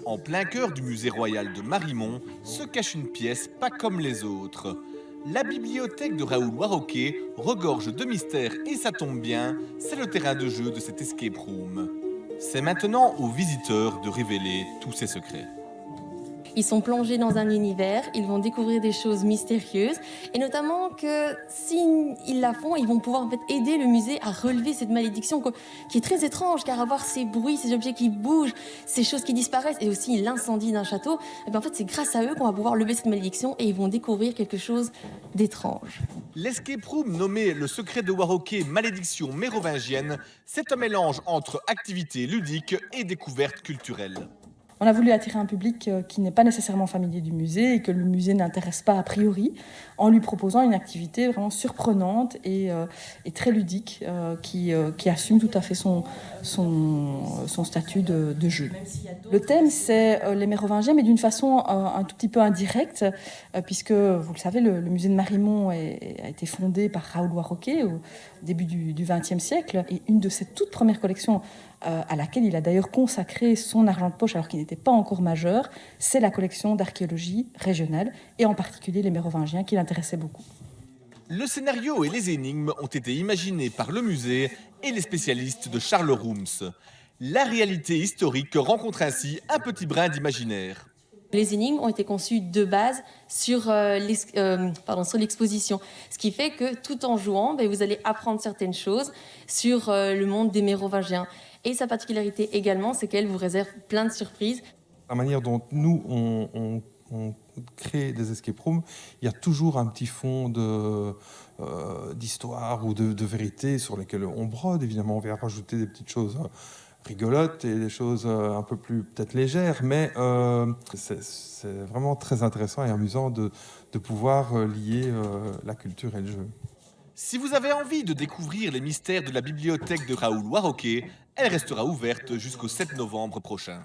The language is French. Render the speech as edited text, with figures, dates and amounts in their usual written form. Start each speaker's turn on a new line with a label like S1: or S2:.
S1: En plein cœur du musée royal de Marimont se cache une pièce pas comme les autres. La bibliothèque de Raoul Warroquet regorge de mystères et ça tombe bien, c'est le terrain de jeu de cet escape room. C'est maintenant aux visiteurs de révéler tous ses secrets.
S2: Ils sont plongés dans un univers, ils vont découvrir des choses mystérieuses et notamment que s'ils la font, ils vont pouvoir en fait aider le musée à relever cette malédiction qui est très étrange car avoir ces bruits, ces objets qui bougent, ces choses qui disparaissent et aussi l'incendie d'un château, et bien en fait c'est grâce à eux qu'on va pouvoir lever cette malédiction et ils vont découvrir quelque chose d'étrange.
S1: L'escape room nommé Le secret de Warroquet, malédiction mérovingienne, c'est un mélange entre activité ludique et découverte culturelle.
S3: On a voulu attirer un public qui n'est pas nécessairement familier du musée et que le musée n'intéresse pas a priori, en lui proposant une activité vraiment surprenante et très ludique qui assume tout à fait son statut de jeu. Le thème, c'est les Mérovingiens, mais d'une façon un tout petit peu indirecte, puisque, vous le savez, le musée de Marimont a été fondé par Raoul Warroquet au début du XXe siècle. Et une de ses toutes premières collections, à laquelle il a d'ailleurs consacré son argent de poche alors qu'il n'était pas encore majeur, c'est la collection d'archéologie régionale, et en particulier les Mérovingiens qui l'intéressaient beaucoup.
S1: Le scénario et les énigmes ont été imaginés par le musée et les spécialistes de Charles Rooms. La réalité historique rencontre ainsi un petit brin d'imaginaire.
S2: Les énigmes ont été conçues de base sur l'exposition. Ce qui fait que tout en jouant, vous allez apprendre certaines choses sur le monde des Mérovingiens. Et sa particularité également, c'est qu'elle vous réserve plein de surprises.
S4: La manière dont nous, on crée des escape rooms, il y a toujours un petit fond d'histoire ou de vérité sur lesquelles on brode. Évidemment, on vient rajouter des petites choses rigolotes et des choses un peu plus peut-être légères, mais c'est vraiment très intéressant et amusant de pouvoir lier la culture et le jeu.
S1: Si vous avez envie de découvrir les mystères de la bibliothèque de Raoul Warroquet, elle restera ouverte jusqu'au 7 novembre prochain.